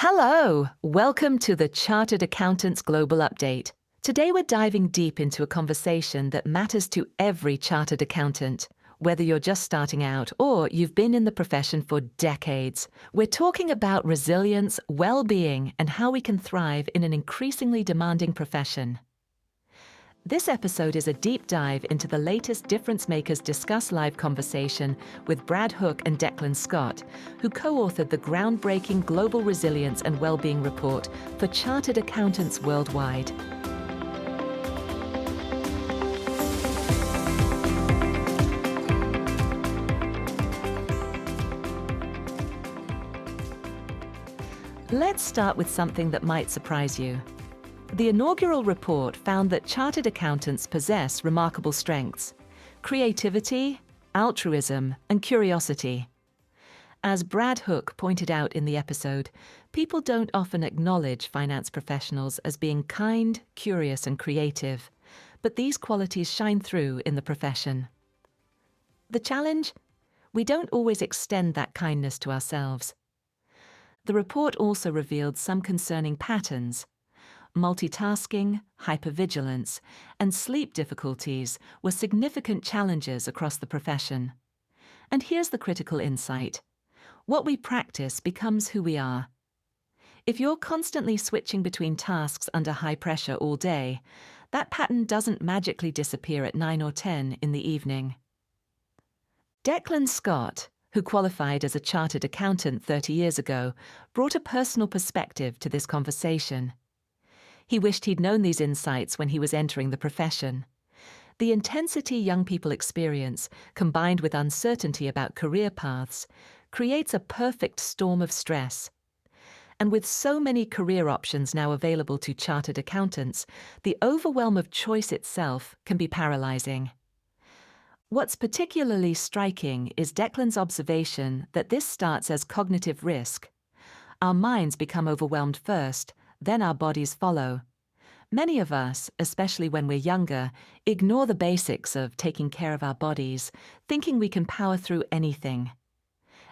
Hello! Welcome to the Chartered Accountants Global Update. Today we're diving deep into a conversation that matters to every chartered accountant. Whether you're just starting out or you've been in the profession for decades, we're talking about resilience, well-being, and how we can thrive in an increasingly demanding profession. This episode is a deep dive into the latest Difference Makers Discuss Live conversation with Brad Hook and Declan Scott, who co-authored the groundbreaking Global Resilience and Wellbeing Report for chartered accountants worldwide. Let's start with something that might surprise you. The inaugural report found that chartered accountants possess remarkable strengths: creativity, altruism, and curiosity. As Brad Hook pointed out in the episode, people don't often acknowledge finance professionals as being kind, curious, and creative, but these qualities shine through in the profession. The challenge? We don't always extend that kindness to ourselves. The report also revealed some concerning patterns. Multitasking, hypervigilance, and sleep difficulties were significant challenges across the profession. And here's the critical insight: what we practice becomes who we are. If you're constantly switching between tasks under high pressure all day, that pattern doesn't magically disappear at 9 or 10 in the evening. Declan Scott, who qualified as a chartered accountant 30 years ago, brought a personal perspective to this conversation. He wished he'd known these insights when he was entering the profession. The intensity young people experience, combined with uncertainty about career paths, creates a perfect storm of stress. And with so many career options now available to chartered accountants, the overwhelm of choice itself can be paralyzing. What's particularly striking is Declan's observation that this starts as cognitive risk. Our minds become overwhelmed first, then our bodies follow. Many of us, especially when we're younger, ignore the basics of taking care of our bodies, thinking we can power through anything.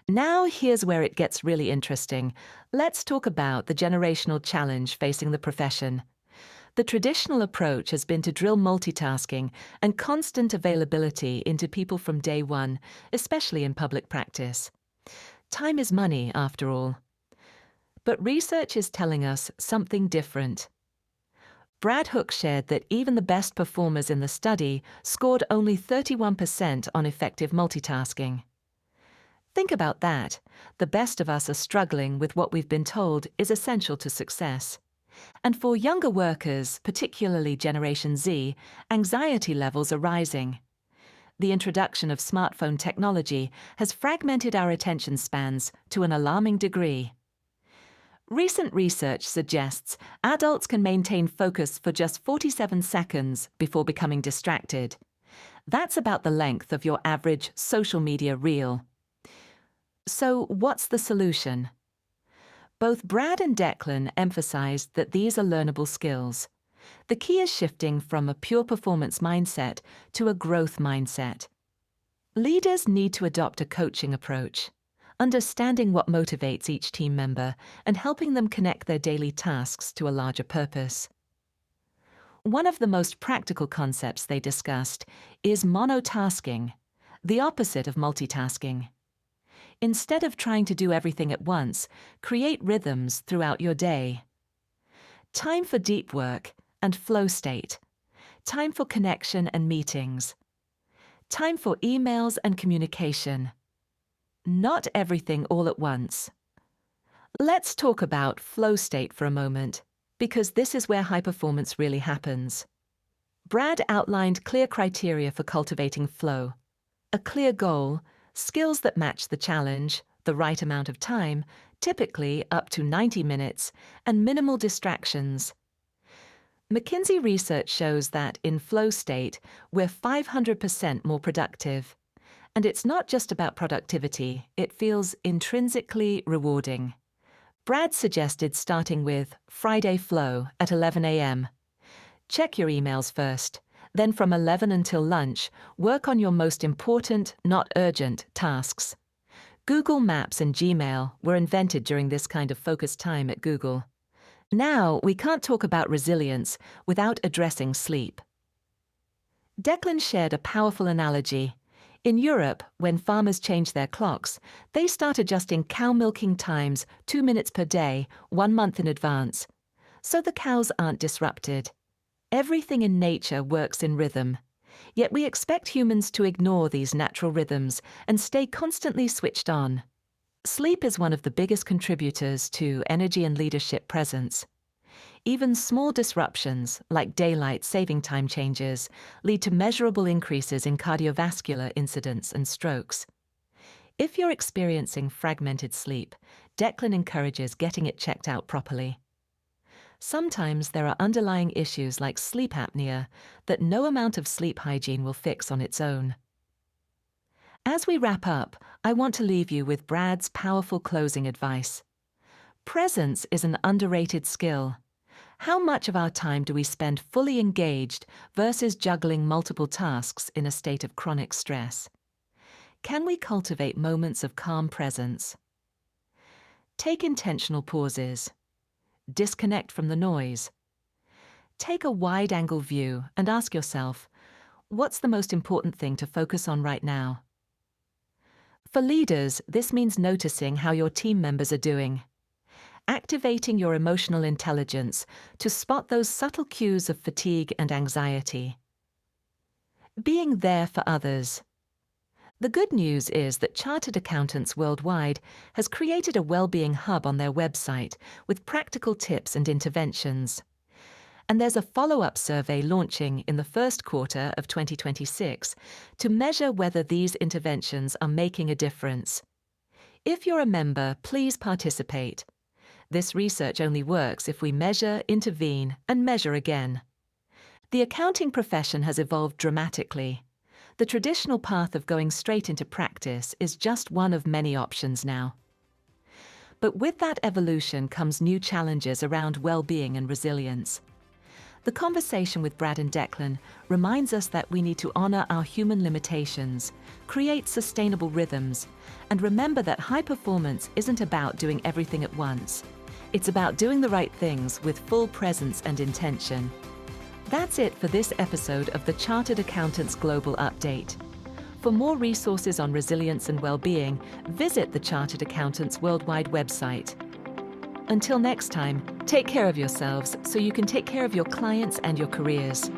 Now here's where it gets really interesting. Let's talk about the generational challenge facing the profession. The traditional approach has been to drill multitasking and constant availability into people from day one, especially in public practice. Time is money, after all. But research is telling us something different. Brad Hook shared that even the best performers in the study scored only 31% on effective multitasking. Think about that. The best of us are struggling with what we've been told is essential to success. And for younger workers, particularly Generation Z, anxiety levels are rising. The introduction of smartphone technology has fragmented our attention spans to an alarming degree. Recent research suggests adults can maintain focus for just 47 seconds before becoming distracted. That's about the length of your average social media reel. So, what's the solution? Both Brad and Declan emphasized that these are learnable skills. The key is shifting from a pure performance mindset to a growth mindset. Leaders need to adopt a coaching approach, understanding what motivates each team member and helping them connect their daily tasks to a larger purpose. One of the most practical concepts they discussed is monotasking, the opposite of multitasking. Instead of trying to do everything at once, create rhythms throughout your day. Time for deep work and flow state. Time for connection and meetings. Time for emails and communication. Not everything all at once. Let's talk about flow state for a moment, because this is where high performance really happens. Brad outlined clear criteria for cultivating flow: a clear goal, skills that match the challenge, the right amount of time, typically up to 90 minutes, and minimal distractions. McKinsey research shows that in flow state, we're 500% more productive. And it's not just about productivity, it feels intrinsically rewarding. Brad suggested starting with Friday Flow at 11 a.m. Check your emails first. Then from 11 until lunch, work on your most important, not urgent, tasks. Google Maps and Gmail were invented during this kind of focused time at Google. Now, we can't talk about resilience without addressing sleep. Declan shared a powerful analogy. In Europe, when farmers changed their clocks, they start adjusting cow milking times 2 minutes per day, 1 month in advance, so the cows aren't disrupted. Everything in nature works in rhythm, yet we expect humans to ignore these natural rhythms and stay constantly switched on. Sleep is one of the biggest contributors to energy and leadership presence. Even small disruptions, like daylight saving time changes, lead to measurable increases in cardiovascular incidents and strokes. If you're experiencing fragmented sleep, Declan encourages getting it checked out properly. Sometimes there are underlying issues like sleep apnea that no amount of sleep hygiene will fix on its own. As we wrap up, I want to leave you with Brad's powerful closing advice. Presence is an underrated skill. How much of our time do we spend fully engaged versus juggling multiple tasks in a state of chronic stress? Can we cultivate moments of calm presence? Take intentional pauses. Disconnect from the noise. Take a wide-angle view and ask yourself, what's the most important thing to focus on right now? For leaders, this means noticing how your team members are doing. Activating your emotional intelligence to spot those subtle cues of fatigue and anxiety. Being there for others. The good news is that chartered accountants worldwide has created a well-being hub on their website with practical tips and interventions. And there's a follow-up survey launching in the first quarter of 2026 to measure whether these interventions are making a difference. If you're a member, please participate. This research only works if we measure, intervene, and measure again. The accounting profession has evolved dramatically. The traditional path of going straight into practice is just one of many options now. But with that evolution comes new challenges around well-being and resilience. The conversation with Brad and Declan reminds us that we need to honor our human limitations, create sustainable rhythms, and remember that high performance isn't about doing everything at once. It's about doing the right things with full presence and intention. That's it for this episode of the Chartered Accountants Global Update. For more resources on resilience and well-being, visit the Chartered Accountants Worldwide website. Until next time, take care of yourselves so you can take care of your clients and your careers.